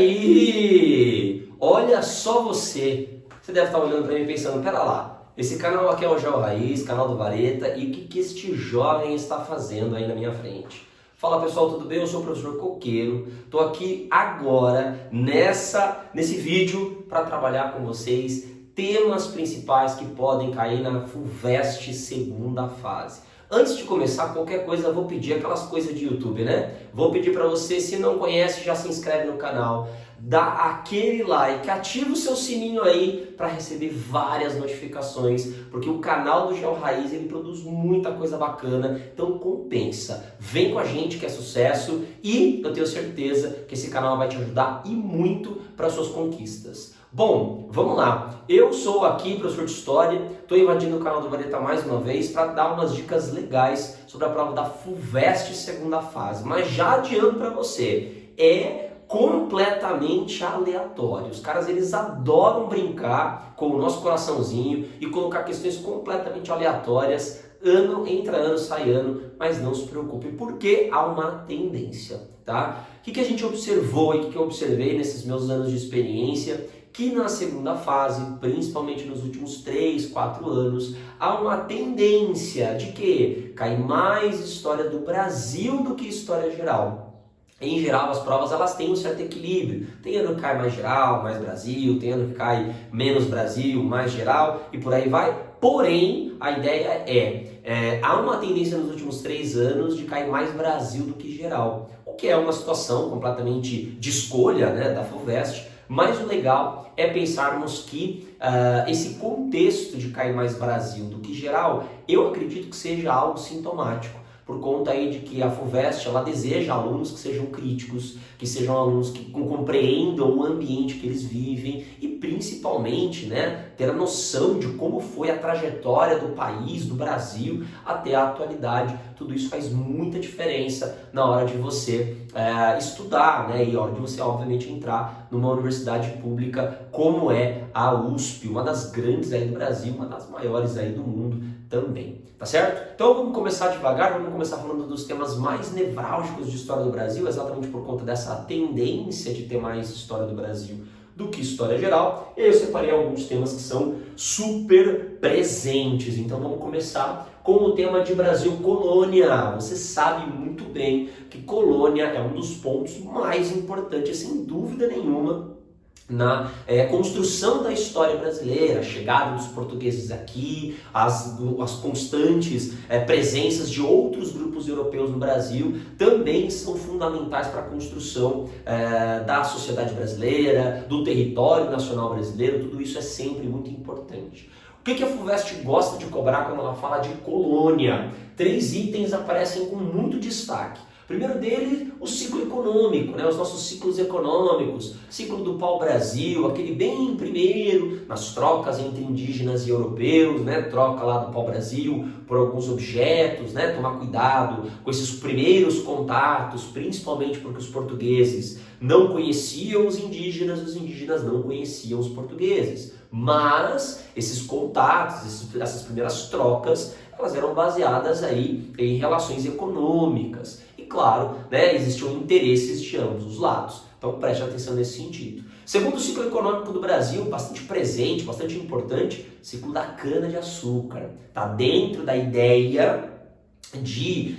aí? Olha só você. Você deve estar olhando para mim pensando, pera lá, esse canal aqui é o Geo Raiz, canal do Vareta, e o que este jovem está fazendo aí na minha frente? Fala pessoal, tudo bem? Eu sou o professor Coqueiro, estou aqui agora nesse vídeo para trabalhar com vocês temas principais que podem cair na FUVEST segunda fase. Antes de começar qualquer coisa, eu vou pedir aquelas coisas de YouTube, né? Vou pedir para você, se não conhece, já se inscreve no canal, dá aquele like, ativa o seu sininho aí para receber várias notificações, porque o canal do Geo Raiz, ele produz muita coisa bacana, então compensa. Vem com a gente que é sucesso e eu tenho certeza que esse canal vai te ajudar e muito para suas conquistas. Bom, vamos lá. Eu sou aqui professor de História, estou invadindo o canal do Vareta mais uma vez para dar umas dicas legais sobre a prova da FUVEST segunda fase. Mas já adianto para você, é completamente aleatório. Os caras, eles adoram brincar com o nosso coraçãozinho e colocar questões completamente aleatórias. Ano entra ano, sai ano, mas não se preocupe, porque há uma tendência, tá? O que a gente observou e o que eu observei nesses meus anos de experiência? Que na segunda fase, principalmente nos últimos 3, 4 anos, há uma tendência de que cai mais história do Brasil do que história geral. Em geral, as provas elas têm um certo equilíbrio. Tem ano que cai mais geral, mais Brasil, tem ano que cai menos Brasil, mais geral e por aí vai. Porém, a ideia há uma tendência nos últimos 3 anos de cair mais Brasil do que geral. O que é uma situação completamente de escolha, né, da FUVEST. Mas o legal é pensarmos que esse contexto de cair mais Brasil do que geral, eu acredito que seja algo sintomático, por conta aí de que a FUVEST ela deseja alunos que sejam críticos, que sejam alunos que compreendam o ambiente que eles vivem e principalmente, né, ter a noção de como foi a trajetória do país, do Brasil até a atualidade. Tudo isso faz muita diferença na hora de você estudar, né, e na hora de você obviamente entrar numa universidade pública como é a USP, uma das grandes aí do Brasil, uma das maiores aí do mundo também, tá certo? Então vamos começar devagar, vamos começar falando dos temas mais nevrálgicos de história do Brasil, exatamente por conta dessa tendência de ter mais história do Brasil do que história geral. E aí eu separei alguns temas que são super presentes, então vamos começar com o tema de Brasil colônia. Você sabe muito bem que colônia é um dos pontos mais importantes, sem dúvida nenhuma, na construção da história brasileira, a chegada dos portugueses aqui, as constantes presenças de outros grupos europeus no Brasil também são fundamentais para a construção da sociedade brasileira, do território nacional brasileiro. Tudo isso é sempre muito importante. O que a FUVEST gosta de cobrar quando ela fala de colônia? 3 itens aparecem com muito destaque. O primeiro dele, o ciclo econômico, né? Os nossos ciclos econômicos, ciclo do pau-brasil, aquele bem primeiro, nas trocas entre indígenas e europeus, né? Troca lá do pau-brasil por alguns objetos, né? Tomar cuidado com esses primeiros contatos, principalmente porque os portugueses não conheciam os indígenas não conheciam os portugueses. Mas esses contatos, essas primeiras trocas, elas eram baseadas aí em relações econômicas. E claro, né, existiam interesses de ambos os lados. Então preste atenção nesse sentido. Segundo, o ciclo econômico do Brasil, bastante presente, bastante importante, ciclo da cana-de-açúcar. Está dentro da ideia de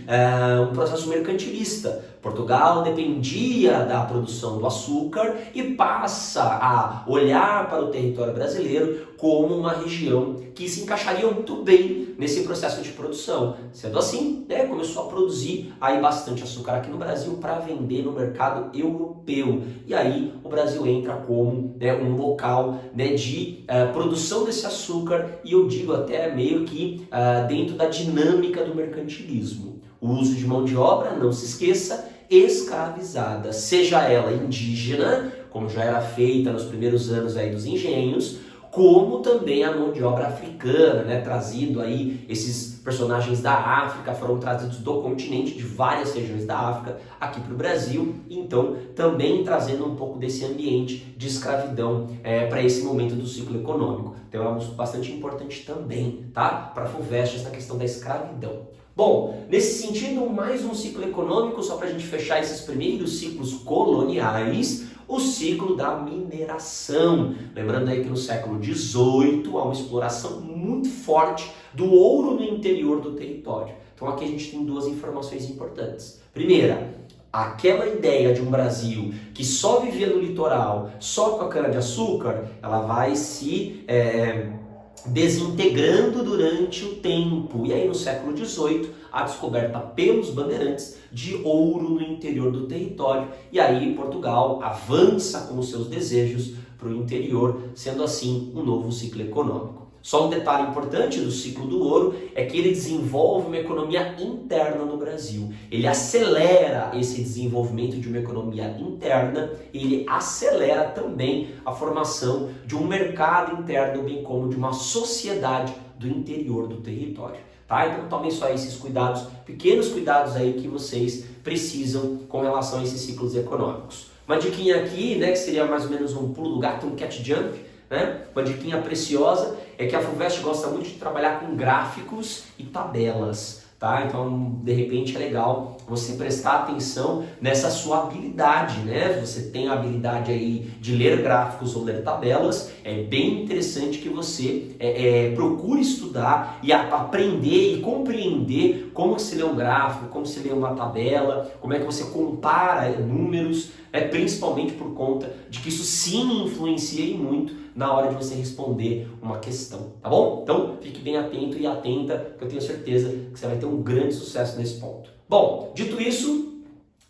um processo mercantilista. Portugal dependia da produção do açúcar e passa a olhar para o território brasileiro como uma região que se encaixaria muito bem nesse processo de produção. Sendo assim, né, começou a produzir aí bastante açúcar aqui no Brasil para vender no mercado europeu. E aí o Brasil entra como, né, um local, né, de produção desse açúcar, e eu digo até meio que dentro da dinâmica do mercantilismo. O uso de mão de obra, não se esqueça, escravizada, seja ela indígena, como já era feita nos primeiros anos aí dos engenhos, como também a mão de obra africana, né, trazido aí esses personagens da África, foram trazidos do continente, de várias regiões da África, aqui para o Brasil, então também trazendo um pouco desse ambiente de escravidão para esse momento do ciclo econômico. Então é algo bastante importante também, tá? Para a FUVEST, essa questão da escravidão. Bom, nesse sentido, mais um ciclo econômico, só para a gente fechar esses primeiros ciclos coloniais, o ciclo da mineração. Lembrando aí que no século XVIII há uma exploração muito forte do ouro no interior do território. Então aqui a gente tem duas informações importantes. Primeira, aquela ideia de um Brasil que só vivia no litoral, só com a cana-de-açúcar, ela vai se desintegrando durante o tempo. E aí no século XVIII, a descoberta pelos bandeirantes de ouro no interior do território. E aí Portugal avança com os seus desejos para o interior, sendo assim um novo ciclo econômico. Só um detalhe importante do ciclo do ouro é que ele desenvolve uma economia interna no Brasil. Ele acelera esse desenvolvimento de uma economia interna e ele acelera também a formação de um mercado interno, bem como de uma sociedade do interior do território. Tá? Então tomem só esses cuidados, pequenos cuidados aí que vocês precisam com relação a esses ciclos econômicos. Uma diquinha aqui, né, que seria mais ou menos um pulo do gato, um catch jump, né? Uma diquinha preciosa é que a FUVEST gosta muito de trabalhar com gráficos e tabelas, tá? Então, de repente, é legal você prestar atenção nessa sua habilidade, né? Você tem a habilidade aí de ler gráficos ou ler tabelas, é bem interessante que você procure estudar e aprender e compreender como se lê um gráfico, como se lê uma tabela, como é que você compara números, principalmente por conta de que isso sim influencia e muito na hora de você responder uma questão, tá bom? Então, fique bem atento e atenta, que eu tenho certeza que você vai ter um grande sucesso nesse ponto. Bom, dito isso,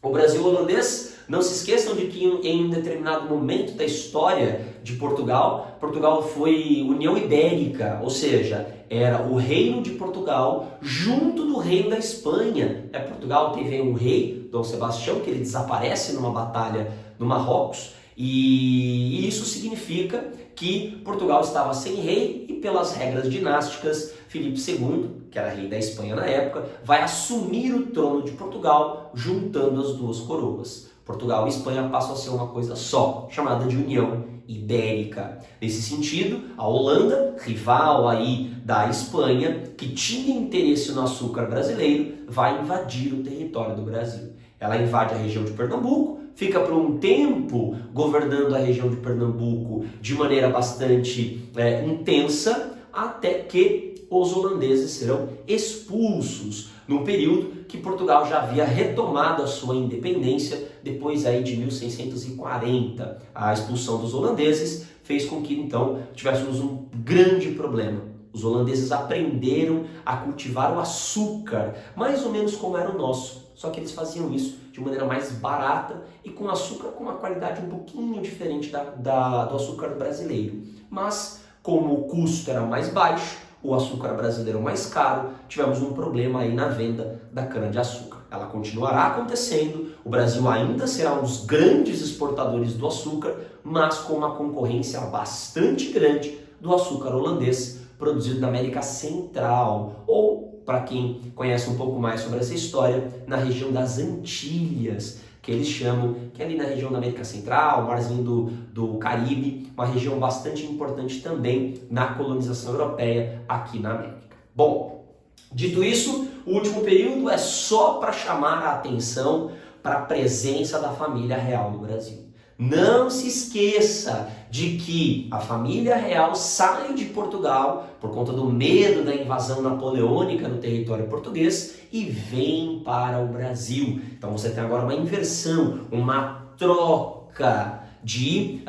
o Brasil holandês, não se esqueçam de que em um determinado momento da história de Portugal, Portugal foi União Ibérica, ou seja, era o reino de Portugal junto do reino da Espanha. Portugal teve um rei, Dom Sebastião, que ele desaparece numa batalha no Marrocos, e isso significa que Portugal estava sem rei e pelas regras dinásticas, Filipe II, que era rei da Espanha na época, vai assumir o trono de Portugal, juntando as duas coroas. Portugal e Espanha passam a ser uma coisa só, chamada de União Ibérica. Nesse sentido, a Holanda, rival aí da Espanha, que tinha interesse no açúcar brasileiro, vai invadir o território do Brasil. Ela invade a região de Pernambuco, fica por um tempo governando a região de Pernambuco de maneira bastante intensa, até que os holandeses serão expulsos, num período que Portugal já havia retomado a sua independência, depois aí de 1640. A expulsão dos holandeses fez com que então tivéssemos um grande problema. Os holandeses aprenderam a cultivar o açúcar, mais ou menos como era o nosso, só que eles faziam isso de maneira mais barata e com açúcar com uma qualidade um pouquinho diferente do açúcar brasileiro. Mas, como o custo era mais baixo, o açúcar brasileiro mais caro, tivemos um problema aí na venda da cana-de-açúcar. Ela continuará acontecendo, o Brasil ainda será um dos grandes exportadores do açúcar, mas com uma concorrência bastante grande do açúcar holandês, produzido na América Central, ou, para quem conhece um pouco mais sobre essa história, na região das Antilhas, que eles chamam, que é ali na região da América Central, marzinho do Caribe, uma região bastante importante também na colonização europeia aqui na América. Bom, dito isso, o último período é só para chamar a atenção para a presença da família real no Brasil. Não se esqueça de que a família real sai de Portugal por conta do medo da invasão napoleônica no território português e vem para o Brasil. Então você tem agora uma inversão, uma troca de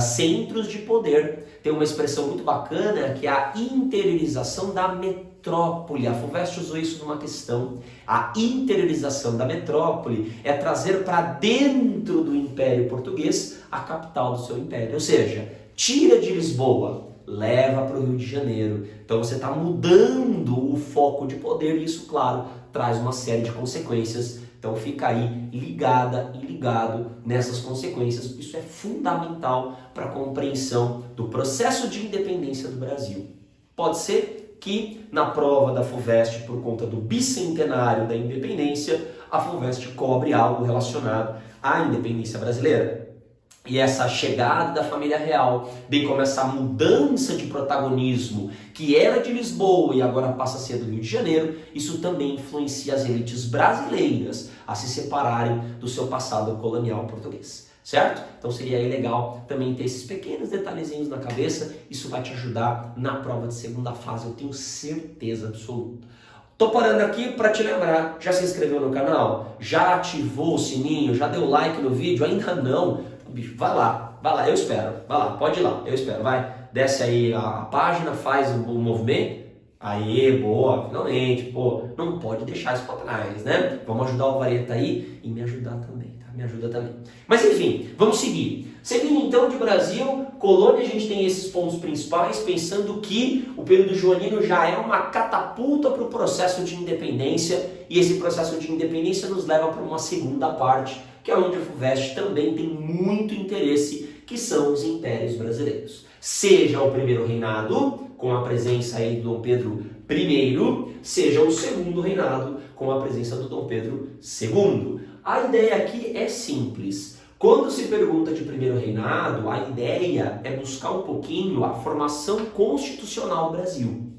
centros de poder. Tem uma expressão muito bacana que é a interiorização da metrópole. A FUVEST usou isso numa questão. A interiorização da metrópole é trazer para dentro do Império Português a capital do seu império. Ou seja, tira de Lisboa, leva para o Rio de Janeiro. Então você está mudando o foco de poder e isso, claro, traz uma série de consequências. Então fica aí ligada e ligado nessas consequências. Isso é fundamental para a compreensão do processo de independência do Brasil. Pode ser que na prova da FUVEST, por conta do bicentenário da independência, a FUVEST cobre algo relacionado à independência brasileira. e essa chegada da família real, bem como essa mudança de protagonismo que era de Lisboa e agora passa a ser do Rio de Janeiro, isso também influencia as elites brasileiras a se separarem do seu passado colonial português, certo? Então seria aí legal também ter esses pequenos detalhezinhos na cabeça, isso vai te ajudar na prova de segunda fase, eu tenho certeza absoluta. Tô parando aqui para te lembrar, já se inscreveu no canal? Já ativou o sininho? Já deu like no vídeo? Ainda não? Bicho, vai lá, eu espero, vai lá, pode ir lá, eu espero, vai, desce aí a página, faz o movimento, aê, boa, finalmente, pô, não pode deixar isso pra trás, né? Vamos ajudar o Vareta aí e me ajudar também, tá? Me ajuda também. Mas enfim, vamos seguir. Seguindo então de Brasil, colônia, a gente tem esses pontos principais, pensando que o período joanino já é uma catapulta para o processo de independência, e esse processo de independência nos leva para uma segunda parte, que é onde a FUVEST também tem muito interesse, que são os impérios brasileiros. Seja o primeiro reinado, com a presença aí do Dom Pedro I, seja o segundo reinado, com a presença do Dom Pedro II. A ideia aqui é simples. Quando se pergunta de primeiro reinado, a ideia é buscar um pouquinho a formação constitucional do Brasil.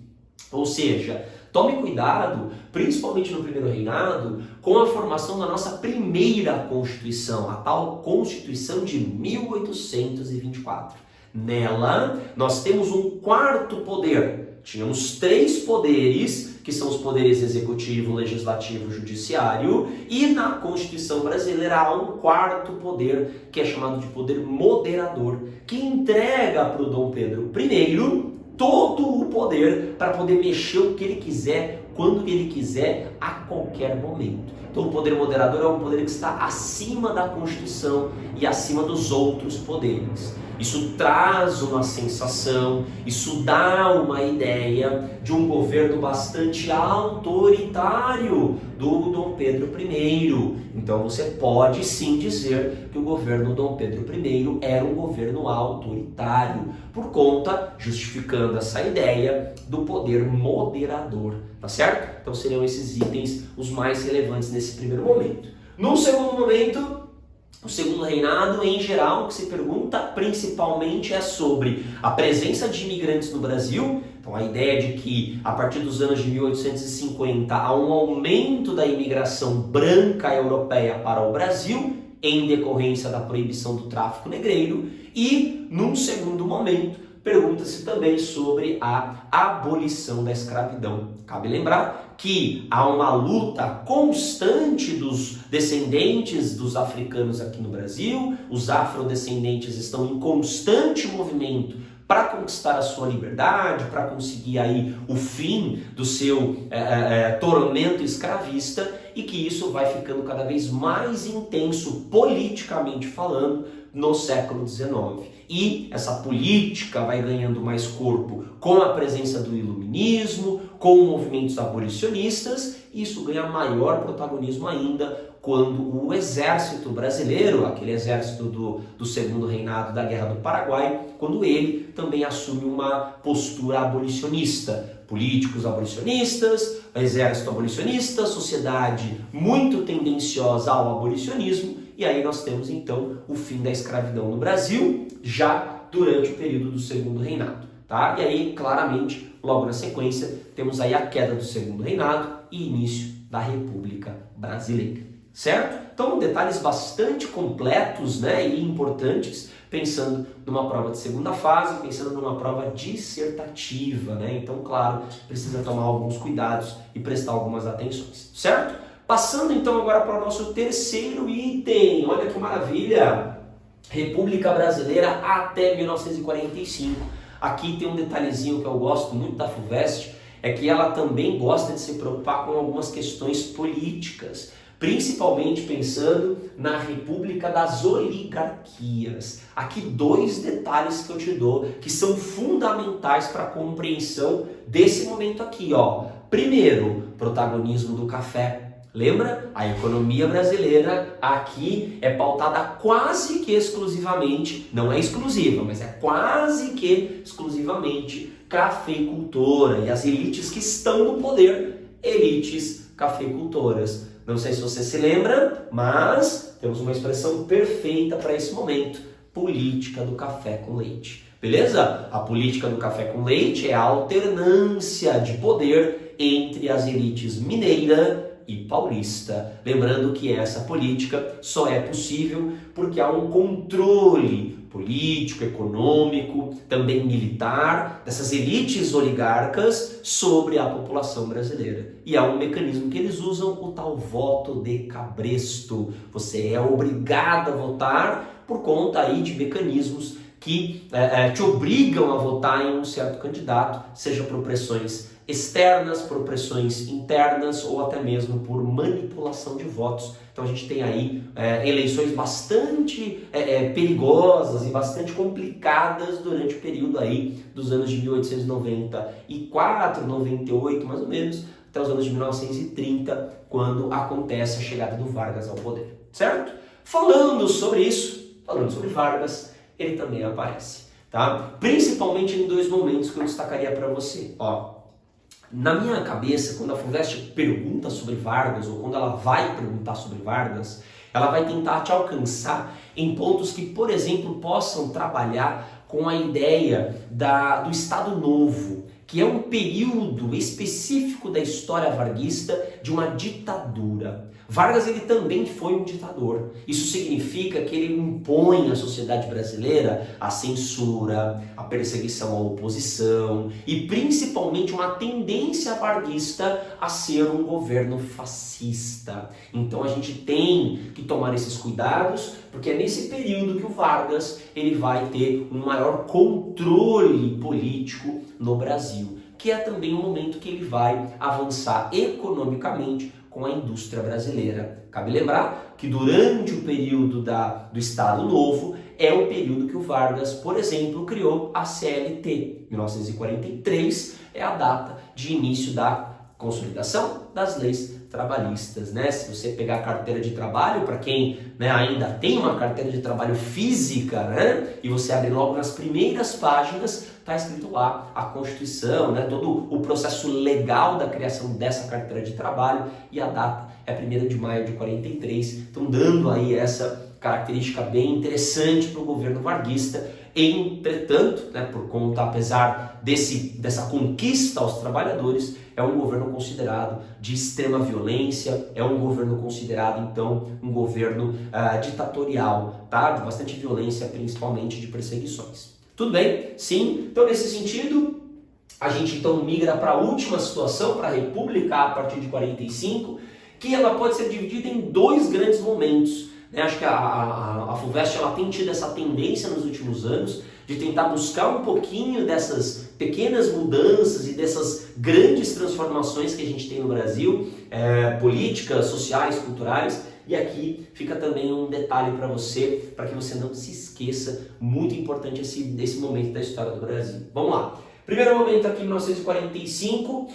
Ou seja, tome cuidado, principalmente no primeiro reinado, com a formação da nossa primeira Constituição, a tal Constituição de 1824. Nela, nós temos um quarto poder. Tínhamos 3 poderes, que são os poderes executivo, legislativo e judiciário, e na Constituição brasileira há um quarto poder, que é chamado de poder moderador, que entrega para o Dom Pedro I todo o poder para poder mexer o que ele quiser, quando ele quiser, a qualquer momento. Então o poder moderador é um poder que está acima da Constituição e acima dos outros poderes. Isso traz uma sensação, isso dá uma ideia de um governo bastante autoritário do Dom Pedro I. Então você pode sim dizer que o governo Dom Pedro I era um governo autoritário, por conta, justificando essa ideia do poder moderador, tá certo? Então seriam esses itens os mais relevantes nesse primeiro momento. No segundo momento, o segundo reinado, em geral, o que se pergunta principalmente é sobre a presença de imigrantes no Brasil. Então a ideia de que a partir dos anos de 1850 há um aumento da imigração branca europeia para o Brasil, em decorrência da proibição do tráfico negreiro. E, num segundo momento, pergunta-se também sobre a abolição da escravidão. Cabe lembrar que há uma luta constante dos descendentes dos africanos aqui no Brasil, os afrodescendentes estão em constante movimento para conquistar a sua liberdade, para conseguir aí o fim do seu tormento escravista, e que isso vai ficando cada vez mais intenso politicamente falando no século XIX. E essa política vai ganhando mais corpo com a presença do iluminismo, com movimentos abolicionistas, e isso ganha maior protagonismo ainda quando o exército brasileiro, aquele exército do segundo reinado da Guerra do Paraguai, quando ele também assume uma postura abolicionista. Políticos abolicionistas, exército abolicionista, sociedade muito tendenciosa ao abolicionismo, e aí nós temos então o fim da escravidão no Brasil, já durante o período do segundo reinado, tá? E aí, claramente, logo na sequência, temos aí a queda do segundo reinado e início da República Brasileira, certo? Então, detalhes bastante completos, né, e importantes, pensando numa prova de segunda fase, pensando numa prova dissertativa, né? Então, claro, precisa tomar alguns cuidados e prestar algumas atenções, certo? Passando então agora para o nosso terceiro item, olha que maravilha! República Brasileira até 1945. Aqui tem um detalhezinho que eu gosto muito da FUVEST, é que ela também gosta de se preocupar com algumas questões políticas, principalmente pensando na República das Oligarquias. Aqui 2 detalhes que eu te dou, que são fundamentais para a compreensão desse momento aqui, ó. Primeiro, protagonismo do café. Lembra? A economia brasileira aqui é pautada quase que exclusivamente, não é exclusiva, mas é quase que exclusivamente cafeicultora. E as elites que estão no poder, elites cafeicultoras. Não sei se você se lembra, mas temos uma expressão perfeita para esse momento. política do café com leite. Beleza? A política do café com leite é a alternância de poder entre as elites mineira e paulista. Lembrando que essa política só é possível porque há um controle político, econômico, também militar, dessas elites oligarcas sobre a população brasileira. E há um mecanismo que eles usam, o tal voto de cabresto. Você é obrigado a votar por conta aí de mecanismos que te obrigam a votar em um certo candidato, seja por pressões externas, por pressões internas ou até mesmo por manipulação de votos. Então a gente tem aí eleições bastante perigosas e bastante complicadas durante o período aí dos anos de 1894, 98 mais ou menos, até os anos de 1930, quando acontece a chegada do Vargas ao poder, certo? Falando sobre isso, falando sobre Vargas, ele também aparece, tá? Principalmente em dois momentos que eu destacaria para você. Ó, na minha cabeça, quando a FUVEST pergunta sobre Vargas, ou quando ela vai perguntar sobre Vargas, ela vai tentar te alcançar em pontos que, por exemplo, possam trabalhar com a ideia do Estado Novo, que é um período específico da história varguista de uma ditadura. Vargas ele também foi um ditador. Isso significa que ele impõe à sociedade brasileira a censura, a perseguição à oposição e principalmente uma tendência varguista a ser um governo fascista. Então a gente tem que tomar esses cuidados, porque é nesse período que o Vargas ele vai ter um maior controle político no Brasil, que é também o momento que ele vai avançar economicamente com a indústria brasileira. Cabe lembrar que durante o período do Estado Novo é o período que o Vargas, por exemplo, criou a CLT. 1943 é a data de início da consolidação das leis trabalhistas, né? Se você pegar a carteira de trabalho, para quem ainda tem uma carteira de trabalho física, né? E você abre logo nas primeiras páginas, está escrito lá a Constituição, né? Todo o processo legal da criação dessa carteira de trabalho, e a data é 1º de maio de 43, então dando aí essa característica bem interessante para o governo varguista. Entretanto, né, por conta, apesar dessa conquista aos trabalhadores, é um governo considerado de extrema violência, é um governo considerado, então, um governo ditatorial, tá? De bastante violência, principalmente de perseguições. Tudo bem? Sim. Então, nesse sentido, a gente então migra para a última situação, para a República, a partir de 45, que ela pode ser dividida em dois grandes momentos. Acho que a FUVEST ela tem tido essa tendência nos últimos anos de tentar buscar um pouquinho dessas pequenas mudanças e dessas grandes transformações que a gente tem no Brasil, políticas, sociais, culturais. E aqui fica também um detalhe para você, para que você não se esqueça, muito importante esse momento da história do Brasil. Vamos lá. Primeiro momento aqui, 1945.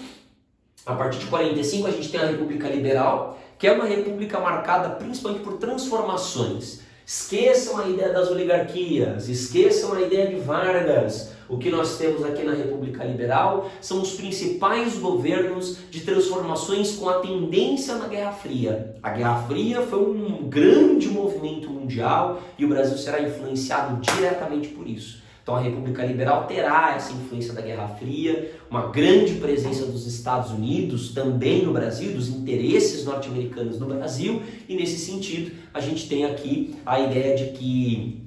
A partir de 45 a gente tem a República Liberal, que é uma república marcada principalmente por transformações. Esqueçam a ideia das oligarquias, esqueçam a ideia de Vargas. O que nós temos aqui na República Liberal são os principais governos de transformações com a tendência na Guerra Fria. A Guerra Fria foi um grande movimento mundial e o Brasil será influenciado diretamente por isso. Então a República Liberal terá essa influência da Guerra Fria, uma grande presença dos Estados Unidos também no Brasil, dos interesses norte-americanos no Brasil, e nesse sentido a gente tem aqui a ideia de que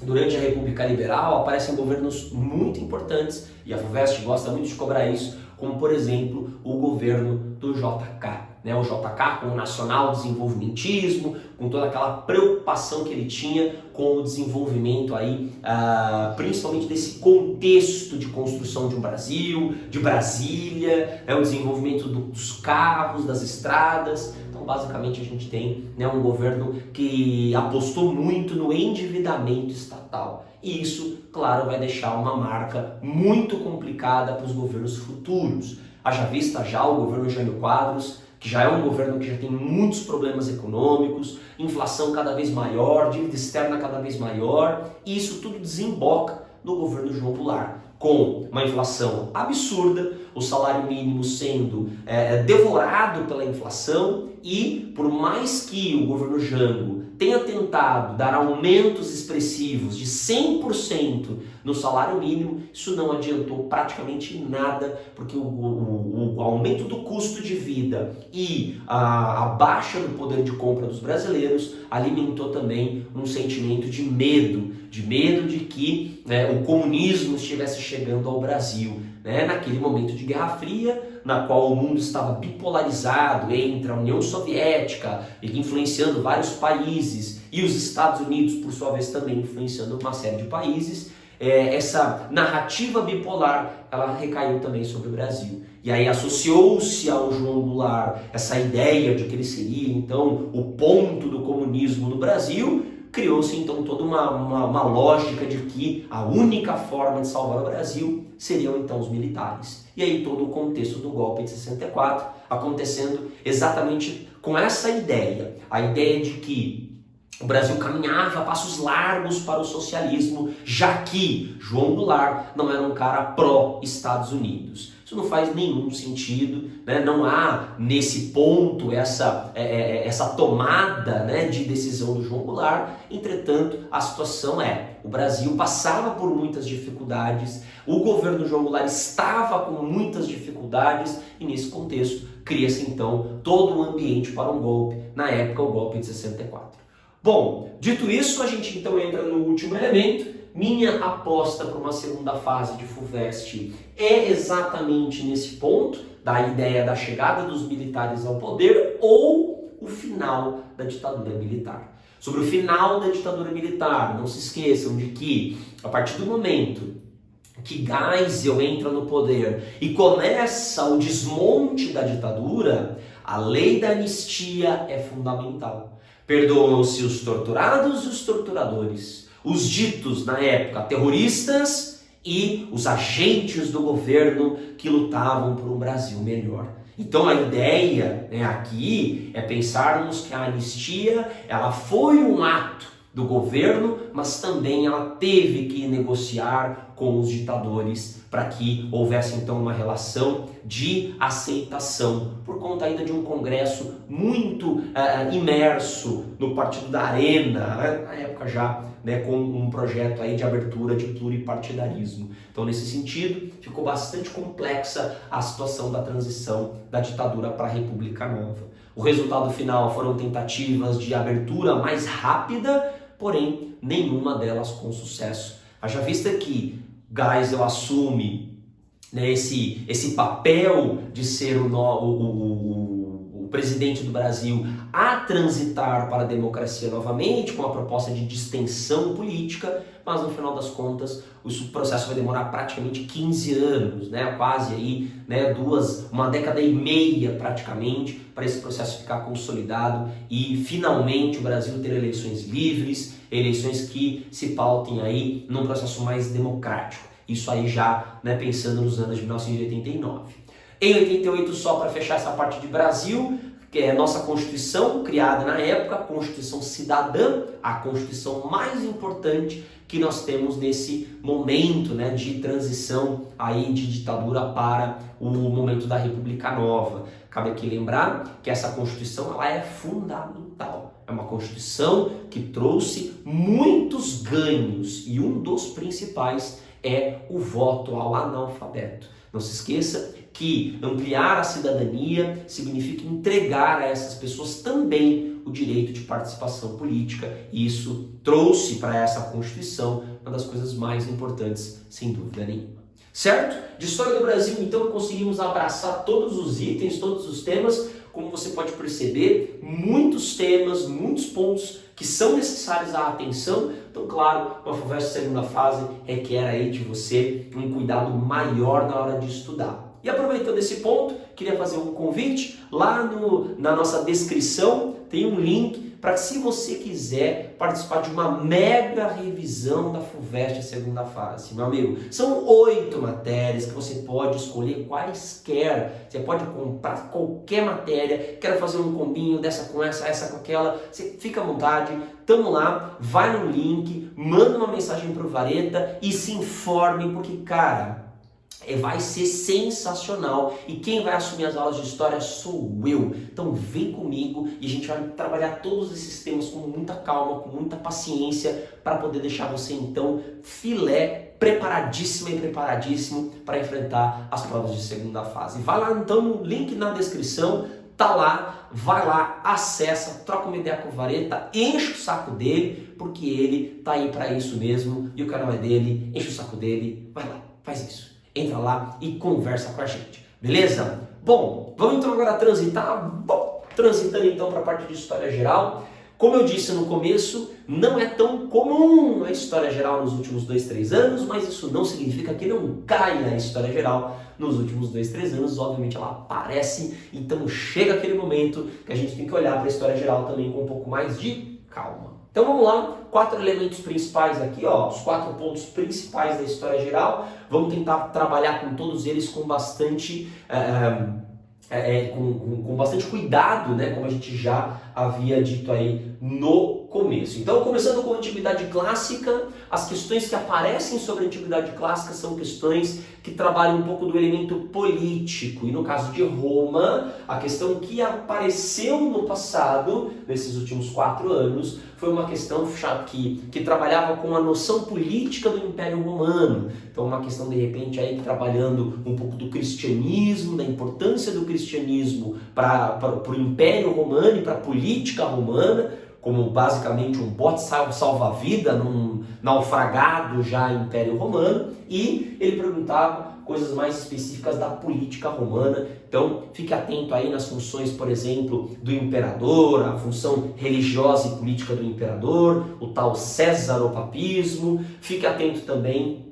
durante a República Liberal aparecem governos muito importantes, e a FUVEST gosta muito de cobrar isso, como por exemplo o governo do JK. O JK com o nacional desenvolvimentismo, com toda aquela preocupação que ele tinha com o desenvolvimento aí, principalmente desse contexto de construção de um Brasil, de Brasília, o desenvolvimento dos carros, das estradas. Então, basicamente, a gente tem um governo que apostou muito no endividamento estatal. E isso, claro, vai deixar uma marca muito complicada para os governos futuros. Haja vista já o governo Jânio Quadros, que já é um governo que já tem muitos problemas econômicos, inflação cada vez maior, dívida externa cada vez maior, e isso tudo desemboca no governo João Goulart, com uma inflação absurda, o salário mínimo sendo devorado pela inflação, e por mais que o governo Jango tenha tentado dar aumentos expressivos de 100% no salário mínimo, isso não adiantou praticamente nada, porque o aumento do custo de vida e a baixa do poder de compra dos brasileiros alimentou também um sentimento de medo de que o comunismo estivesse chegando ao Brasil, naquele momento de Guerra Fria, na qual o mundo estava bipolarizado entre a União Soviética, influenciando vários países, e os Estados Unidos, por sua vez, também influenciando uma série de países. Essa narrativa bipolar, ela recaiu também sobre o Brasil. E aí associou-se ao João Goulart essa ideia de que ele seria, então, o ponto do comunismo no Brasil. Criou-se então toda uma lógica de que a única forma de salvar o Brasil seriam então os militares. E aí todo o contexto do golpe de 64 acontecendo exatamente com essa ideia, a ideia de que o Brasil caminhava a passos largos para o socialismo, já que João Goulart não era um cara pró-Estados Unidos. Isso não faz nenhum sentido, Não há nesse ponto essa tomada de decisão do João Goulart. Entretanto, a situação o Brasil passava por muitas dificuldades, o governo João Goulart estava com muitas dificuldades e nesse contexto cria-se então todo um ambiente para um golpe, na época o golpe de 64. Bom, dito isso, a gente então entra no último elemento. Minha aposta para uma segunda fase de FUVEST é exatamente nesse ponto, da ideia da chegada dos militares ao poder ou o final da ditadura militar. Sobre o final da ditadura militar, não se esqueçam de que, a partir do momento que Geisel entra no poder e começa o desmonte da ditadura, a lei da anistia é fundamental. Perdoam-se os torturados e os torturadores, os ditos, na época, terroristas e os agentes do governo que lutavam por um Brasil melhor. Então a ideia aqui é pensarmos que a anistia ela foi um ato do governo, mas também ela teve que negociar com os ditadores para que houvesse então uma relação de aceitação, por conta ainda de um congresso muito imerso no Partido da Arena, na época já com um projeto aí de abertura de pluripartidarismo. Então nesse sentido ficou bastante complexa a situação da transição da ditadura para a República Nova. O resultado final foram tentativas de abertura mais rápida, porém nenhuma delas com sucesso. Haja vista que Geisel assume esse papel de ser o presidente do Brasil a transitar para a democracia novamente, com a proposta de distensão política, mas no final das contas o processo vai demorar praticamente 15 anos, quase aí, uma década e meia praticamente, para esse processo ficar consolidado e finalmente o Brasil ter eleições livres, eleições que se pautem aí num processo mais democrático. Isso aí já pensando nos anos de 1989. Em 88, só para fechar essa parte de Brasil, que é a nossa Constituição, criada na época, a Constituição Cidadã, a Constituição mais importante que nós temos nesse momento de transição aí de ditadura para o momento da República Nova. Cabe aqui lembrar que essa Constituição ela é fundamental. É uma Constituição que trouxe muitos ganhos e um dos principais é o voto ao analfabeto. Não se esqueça que ampliar a cidadania significa entregar a essas pessoas também o direito de participação política, e isso trouxe para essa Constituição uma das coisas mais importantes, sem dúvida nenhuma. Certo? De história do Brasil, então, conseguimos abraçar todos os itens, todos os temas. Como você pode perceber, muitos temas, muitos pontos que são necessários à atenção. Então, claro, uma FUVEST segunda fase requer aí de você um cuidado maior na hora de estudar. E aproveitando esse ponto, queria fazer um convite. Lá na nossa descrição tem um link para que, se você quiser participar de uma mega revisão da FUVEST segunda fase. Meu amigo, são 8 matérias que você pode escolher quaisquer. Você pode comprar qualquer matéria. Quero fazer um combinho dessa com essa com aquela. Você fica à vontade. Tamo lá, vai no link, manda uma mensagem pro Vareta e se informe, porque, cara, Vai ser sensacional e quem vai assumir as aulas de história sou eu. Então vem comigo e a gente vai trabalhar todos esses temas com muita calma, com muita paciência para poder deixar você então filé, preparadíssima e preparadíssimo para enfrentar as provas de segunda fase. Vai lá então no link na descrição, tá lá, vai lá, acessa, troca uma ideia com o Vareta, enche o saco dele, porque ele tá aí para isso mesmo e o canal é dele, enche o saco dele, vai lá, faz isso. Entra lá e conversa com a gente, beleza? Bom, vamos então agora transitar? Bom, transitando então para a parte de história geral. Como eu disse no começo, não é tão comum a história geral nos últimos 2, 3 anos, mas isso não significa que não caia a história geral nos últimos 2, 3 anos. Obviamente ela aparece, então chega aquele momento que a gente tem que olhar para a história geral também com um pouco mais de calma. Então vamos lá, 4 elementos principais aqui, ó, os 4 pontos principais da história geral. Vamos tentar trabalhar com todos eles com bastante, com bastante cuidado, né, como a gente já havia dito aí no começo. Então, começando com a Antiguidade Clássica, as questões que aparecem sobre a Antiguidade Clássica são questões que trabalham um pouco do elemento político. E no caso de Roma, a questão que apareceu no passado, nesses últimos 4 anos, foi uma questão que trabalhava com a noção política do Império Romano. Então, uma questão, de repente, aí trabalhando um pouco do cristianismo, da importância do cristianismo para o Império Romano e para a política romana, como basicamente um bote salva-vida num naufragado já Império Romano, e ele perguntava coisas mais específicas da política romana. Então, fique atento aí nas funções, por exemplo, do imperador, a função religiosa e política do imperador, o tal Césaropapismo. Fique atento também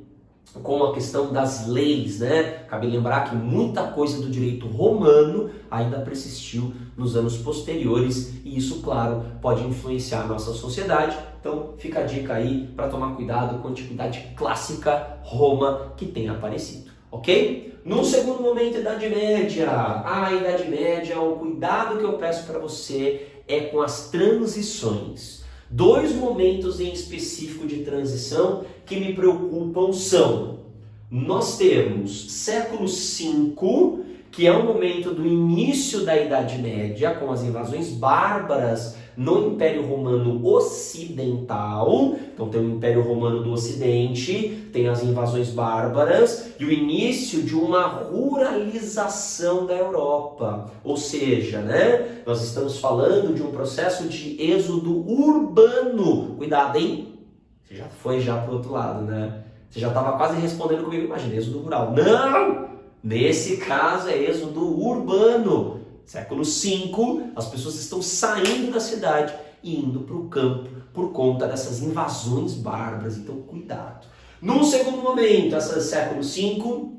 com a questão das leis, né? Cabe lembrar que muita coisa do direito romano ainda persistiu nos anos posteriores e isso, claro, pode influenciar a nossa sociedade. Então, fica a dica aí para tomar cuidado com a Antiguidade Clássica Roma que tem aparecido, ok? No segundo momento, Idade Média. A Idade Média, o cuidado que eu peço para você é com as transições. 2 momentos em específico de transição que me preocupam são: nós temos século V, que é o momento do início da Idade Média, com as invasões bárbaras no Império Romano Ocidental. Então tem o Império Romano do Ocidente, tem as invasões bárbaras e o início de uma ruralização da Europa. Ou seja, né, nós estamos falando de um processo de êxodo urbano. Cuidado, hein? Você já foi para o outro lado, né? Você já estava quase respondendo comigo, imagina, êxodo rural. Não! Nesse caso é êxodo urbano. Século V, as pessoas estão saindo da cidade e indo para o campo por conta dessas invasões bárbaras. Então, cuidado. Num segundo momento, esse século V,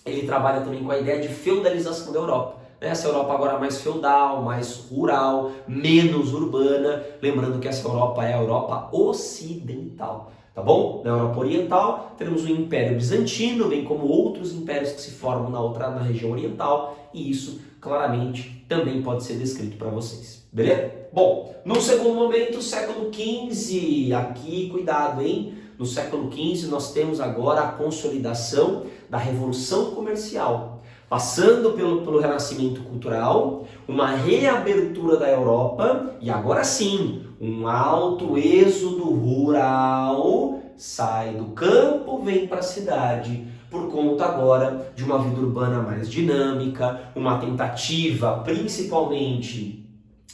ele trabalha também com a ideia de feudalização da Europa. Essa Europa agora mais feudal, mais rural, menos urbana. Lembrando que essa Europa é a Europa ocidental. Tá bom? Na Europa Oriental, temos o Império Bizantino, bem como outros impérios que se formam na região oriental, e isso claramente também pode ser descrito para vocês. Beleza? Bom, no segundo momento, século XV, aqui cuidado, hein? No século XV nós temos agora a consolidação da Revolução Comercial, passando pelo renascimento cultural, uma reabertura da Europa e agora sim, um alto êxodo rural, sai do campo, vem para a cidade, por conta agora de uma vida urbana mais dinâmica, uma tentativa principalmente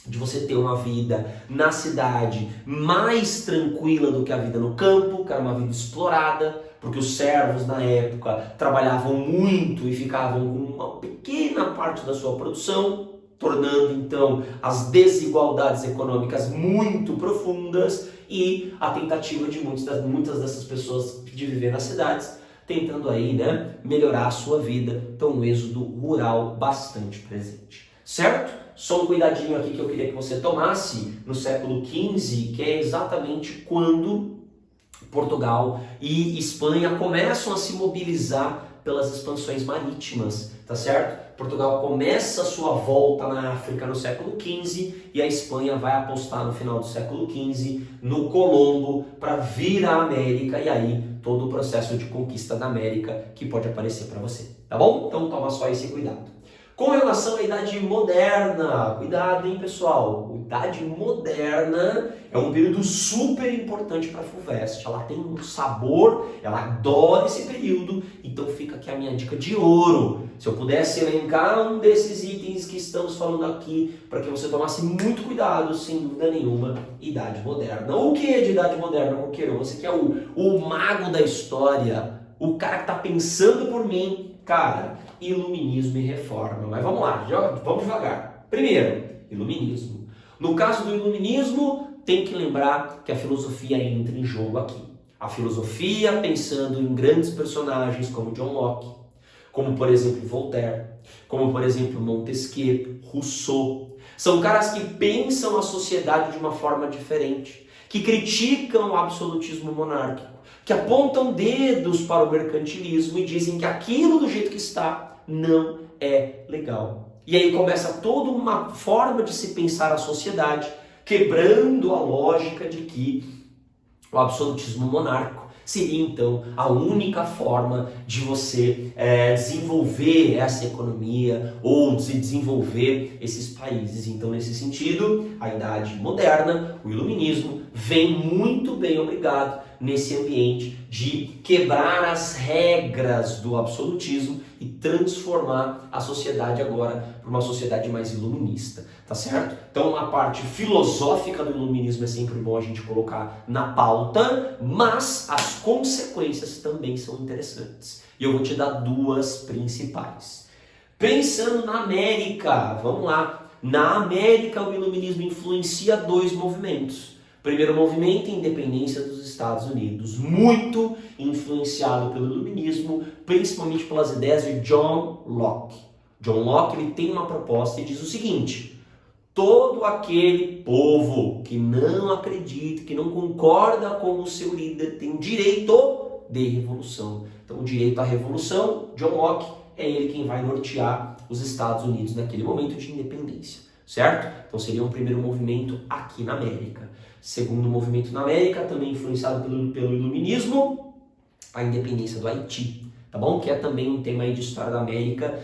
de você ter uma vida na cidade mais tranquila do que a vida no campo, que era uma vida explorada, porque os servos na época trabalhavam muito e ficavam com uma pequena parte da sua produção, tornando então as desigualdades econômicas muito profundas e a tentativa de muitas dessas pessoas de viver nas cidades, tentando aí, né, melhorar a sua vida. Então um êxodo rural bastante presente, certo? Só um cuidadinho aqui que eu queria que você tomasse no século XV, que é exatamente quando Portugal e Espanha começam a se mobilizar pelas expansões marítimas, tá certo? Portugal começa a sua volta na África no século XV e a Espanha vai apostar no final do século XV no Colombo para vir à América e aí todo o processo de conquista da América que pode aparecer para você, tá bom? Então toma só esse cuidado. Com relação à Idade Moderna, cuidado, hein, pessoal? Idade Moderna é um período super importante para a FUVEST. Ela tem um sabor, ela adora esse período, então fica aqui a minha dica de ouro. Se eu pudesse elencar um desses itens que estamos falando aqui, para que você tomasse muito cuidado, sem dúvida nenhuma, Idade Moderna. O que é de Idade Moderna, Coqueiro? Você que é o mago da história, o cara que está pensando por mim, cara, Iluminismo e Reforma. Mas vamos lá, vamos devagar. Primeiro, Iluminismo. No caso do Iluminismo, tem que lembrar que a filosofia entra em jogo aqui. A filosofia pensando em grandes personagens como John Locke, como por exemplo Voltaire, como por exemplo Montesquieu, Rousseau. São caras que pensam a sociedade de uma forma diferente, que criticam o absolutismo monárquico, que apontam dedos para o mercantilismo e dizem que aquilo do jeito que está não é legal. E aí começa toda uma forma de se pensar a sociedade, quebrando a lógica de que o absolutismo monárquico seria então a única forma de você desenvolver essa economia ou de desenvolver esses países. Então, nesse sentido, a Idade Moderna, o Iluminismo, vem muito bem, obrigado, nesse ambiente de quebrar as regras do absolutismo e transformar a sociedade agora para uma sociedade mais iluminista, tá certo? Então a parte filosófica do iluminismo é sempre bom a gente colocar na pauta, mas as consequências também são interessantes. E eu vou te dar duas principais. Pensando na América, vamos lá. Na América o iluminismo influencia dois movimentos. Primeiro movimento, independência dos Estados Unidos, muito influenciado pelo iluminismo, principalmente pelas ideias de John Locke. John Locke ele tem uma proposta e diz o seguinte: todo aquele povo que não acredita, que não concorda com o seu líder, tem o direito de revolução. Então, o direito à revolução, John Locke, é ele quem vai nortear os Estados Unidos naquele momento de independência, certo? Então, seria um primeiro movimento aqui na América. Segundo movimento na América, também influenciado pelo iluminismo, a independência do Haiti, tá bom? Que é também um tema aí de história da América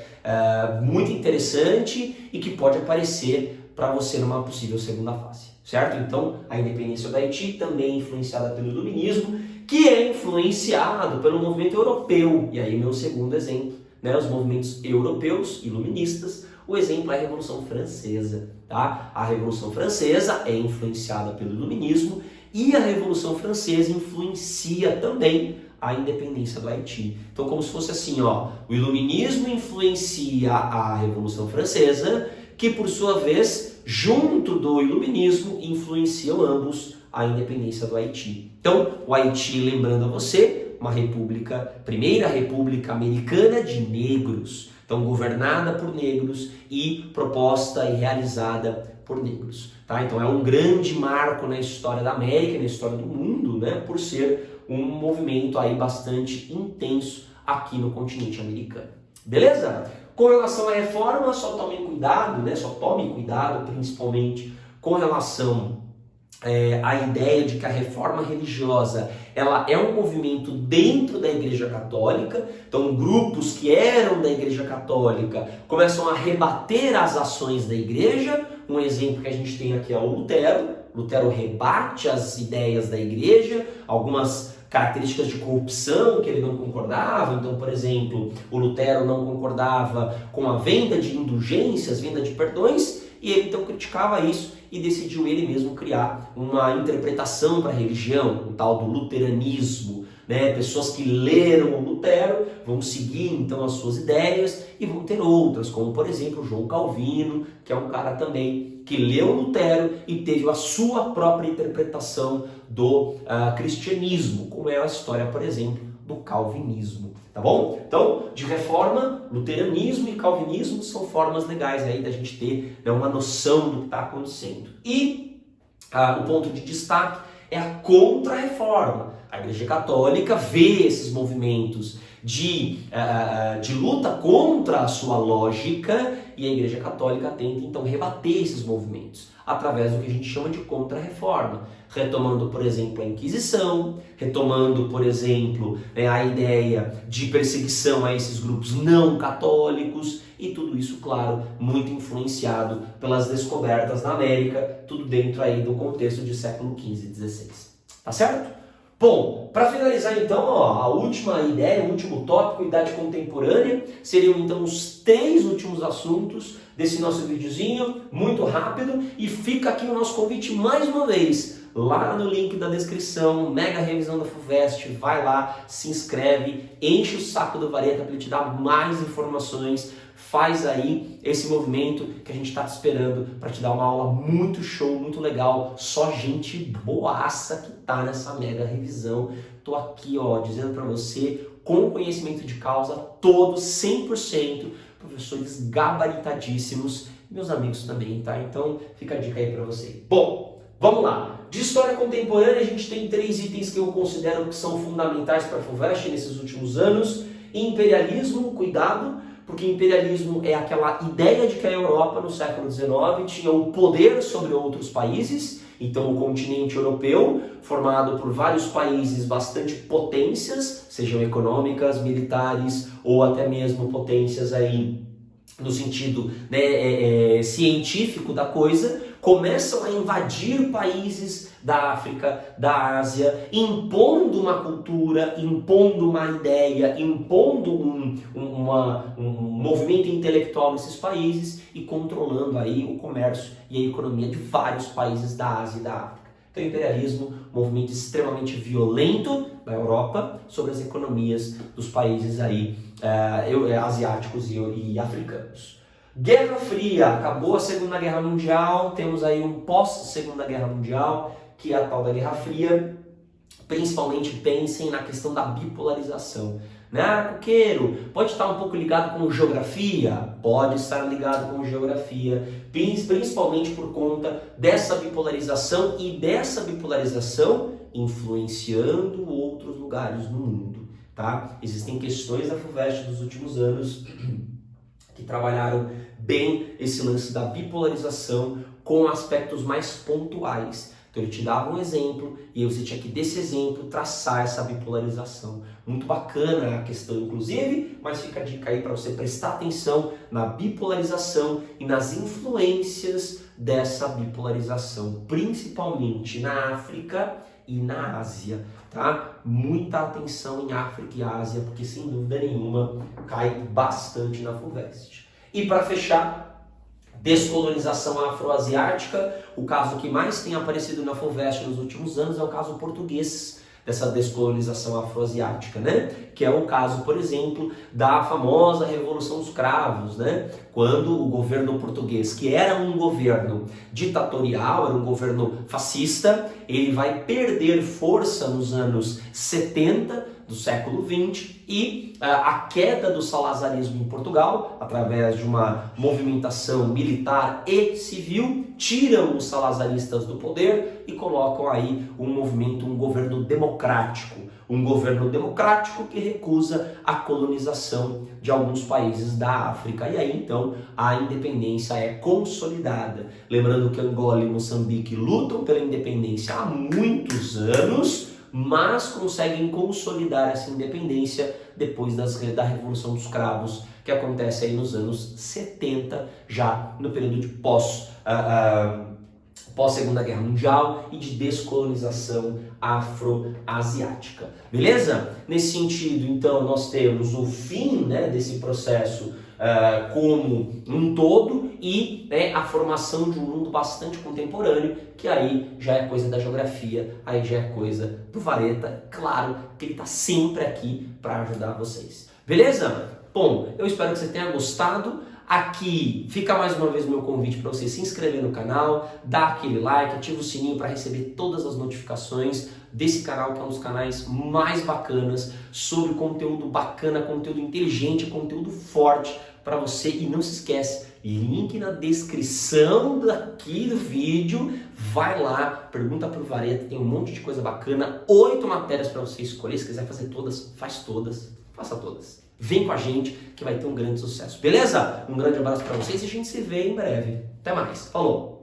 muito interessante e que pode aparecer para você numa possível segunda fase, certo? Então, a independência do Haiti também influenciada pelo iluminismo, que é influenciado pelo movimento europeu. E aí, meu segundo exemplo, né? Os movimentos europeus iluministas. O exemplo é a Revolução Francesa, tá? A Revolução Francesa é influenciada pelo iluminismo e a Revolução Francesa influencia também a independência do Haiti. Então, como se fosse assim, ó, o iluminismo influencia a Revolução Francesa, que por sua vez, junto do iluminismo, influenciam ambos a independência do Haiti. Então, o Haiti, lembrando a você, uma república, primeira república americana de negros. Então, governada por negros e proposta e realizada por negros. Tá? Então, é um grande marco na história da América, na história do mundo, né? Por ser um movimento aí bastante intenso aqui no continente americano. Beleza? Com relação à reforma, só tome cuidado, né? Só tome cuidado, principalmente com relação à ideia de que a reforma religiosa ela é um movimento dentro da Igreja Católica. Então, grupos que eram da Igreja Católica começam a rebater as ações da Igreja. Um exemplo que a gente tem aqui é o Lutero. Lutero rebate as ideias da Igreja, algumas características de corrupção que ele não concordava. Então, por exemplo, o Lutero não concordava com a venda de indulgências, venda de perdões, e ele então criticava isso e decidiu ele mesmo criar uma interpretação para a religião, o tal do luteranismo. Né? Pessoas que leram o Lutero vão seguir então as suas ideias e vão ter outras, como por exemplo João Calvino, que é um cara também que leu Lutero e teve a sua própria interpretação do cristianismo, como é a história, por exemplo, do calvinismo. Tá bom? Então, de reforma, luteranismo e calvinismo são formas legais aí da gente ter, né, uma noção do que está acontecendo. E o ponto de destaque é a contra-reforma. A Igreja Católica vê esses movimentos de luta contra a sua lógica e a Igreja Católica tenta então rebater esses movimentos através do que a gente chama de contra-reforma, retomando, por exemplo, a Inquisição, retomando, por exemplo, a ideia de perseguição a esses grupos não católicos e tudo isso, claro, muito influenciado pelas descobertas na América, tudo dentro aí do contexto de século XV e XVI. Tá certo? Bom, para finalizar então, a última ideia, o último tópico, idade contemporânea, seriam então os 3 últimos assuntos desse nosso videozinho, muito rápido, e fica aqui o nosso convite mais uma vez, lá no link da descrição, mega revisão da FUVEST, vai lá, se inscreve, enche o saco do Vareta para ele te dar mais informações, faz aí esse movimento que a gente está te esperando para te dar uma aula muito show, muito legal, só gente boaça que tá nessa mega revisão. Tô aqui, dizendo para você, com conhecimento de causa, todos 100%, professores gabaritadíssimos, meus amigos também, tá? Então, fica a dica aí para você. Bom, vamos lá. De história contemporânea, a gente tem 3 itens que eu considero que são fundamentais para a FUVEST nesses últimos anos. Imperialismo, cuidado, porque imperialismo é aquela ideia de que a Europa no século XIX tinha o poder sobre outros países. Então o continente europeu, formado por vários países bastante potências, sejam econômicas, militares ou até mesmo potências aí no sentido científico da coisa, começam a invadir países da África, da Ásia, impondo uma cultura, impondo uma ideia, impondo um movimento intelectual nesses países e controlando aí o comércio e a economia de vários países da Ásia e da África. Então, o imperialismo, movimento extremamente violento da Europa sobre as economias dos países aí asiáticos e africanos. Guerra Fria, acabou a Segunda Guerra Mundial, temos aí um pós-Segunda Guerra Mundial, que é a tal da Guerra Fria. Principalmente pensem na questão da bipolarização. Coqueiro, pode estar um pouco ligado com geografia? Pode estar ligado com geografia, principalmente por conta dessa bipolarização e dessa bipolarização influenciando outros lugares no mundo, tá? Existem questões da FUVEST dos últimos anos que trabalharam bem esse lance da bipolarização com aspectos mais pontuais. Então ele te dava um exemplo e você tinha que desse exemplo traçar essa bipolarização. Muito bacana a questão inclusive, mas fica a dica aí para você prestar atenção na bipolarização e nas influências dessa bipolarização, principalmente na África e na Ásia, tá? Muita atenção em África e Ásia, porque sem dúvida nenhuma cai bastante na FUVEST. E para fechar, descolonização afroasiática, o caso que mais tem aparecido na FUVEST nos últimos anos é o caso português, dessa descolonização afroasiática, né? Que é o caso, por exemplo, da famosa Revolução dos Cravos, né? Quando o governo português, que era um governo ditatorial, era um governo fascista, ele vai perder força nos anos 70 do século XX e a queda do salazarismo em Portugal, através de uma movimentação militar e civil, tiram os salazaristas do poder e colocam aí um movimento, um governo democrático que recusa a colonização de alguns países da África. E aí então a independência é consolidada. Lembrando que Angola e Moçambique lutam pela independência há muitos anos, mas conseguem consolidar essa independência depois da Revolução dos Cravos, que acontece aí nos anos 70, já no período de pós-Segunda Guerra Mundial e de descolonização afroasiática. Beleza? Nesse sentido, então, nós temos o fim, né, desse processo como um todo e a formação de um mundo bastante contemporâneo, que aí já é coisa da geografia, aí já é coisa do Vareta, claro que ele está sempre aqui para ajudar vocês. Beleza? Bom, eu espero que você tenha gostado. Aqui fica mais uma vez o meu convite para você se inscrever no canal, dar aquele like, ativa o sininho para receber todas as notificações desse canal, que é um dos canais mais bacanas sobre conteúdo bacana, conteúdo inteligente, conteúdo forte para você. E não se esquece, link na descrição daqui do vídeo. Vai lá, pergunta pro Vareta, tem um monte de coisa bacana. 8 matérias para você escolher. Se quiser fazer todas, faz todas. Faça todas. Vem com a gente que vai ter um grande sucesso. Beleza? Um grande abraço para vocês e a gente se vê em breve. Até mais. Falou!